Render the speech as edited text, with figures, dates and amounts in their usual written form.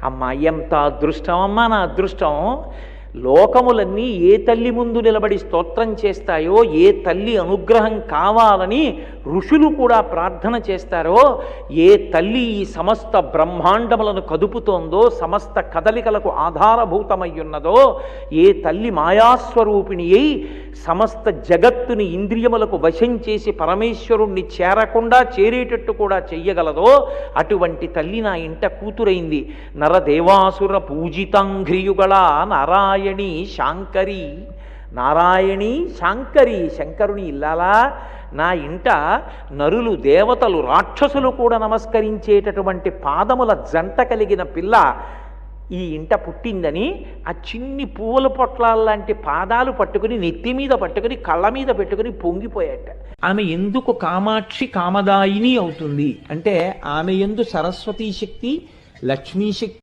అమ్మ ఎంత అదృష్టం అమ్మా, నా అదృష్టం. లోకములన్నీ ఏ తల్లి ముందు నిలబడి స్తోత్రం చేస్తాయో, ఏ తల్లి అనుగ్రహం కావాలని ఋషులు కూడా ప్రార్థన చేస్తారో, ఏ తల్లి ఈ సమస్త బ్రహ్మాండములను కదుపుతోందో, సమస్త కదలికలకు ఆధారభూతమయ్యున్నదో, ఏ తల్లి మాయాస్వరూపిణి అయి సమస్త జగత్తుని ఇంద్రియములకు వశం చేసి పరమేశ్వరుణ్ణి చేరకుండా చేరేటట్టు కూడా చెయ్యగలదో, అటువంటి తల్లి నా ఇంట కూతురైంది. నరదేవాసుర పూజితాంఘ్రియుగళ నారాయణి శాంకరి. నారాయణి శాంకరి, శంకరుని ఇల్లాలా నా ఇంట నరులు, దేవతలు, రాక్షసులు కూడా నమస్కరించేటటువంటి పాదముల జంట కలిగిన పిల్ల ఈ ఇంట పుట్టిందని ఆ చిన్ని పువ్వుల పొట్లాల్లాంటి పాదాలు పట్టుకుని నెత్తి మీద పట్టుకుని కళ్ళ మీద పెట్టుకుని పొంగిపోయాట. ఆమె ఎందుకు కామాక్షి కామదాయిని అవుతుంది అంటే ఆమె యందు సరస్వతీ శక్తి, లక్ష్మీ శక్తి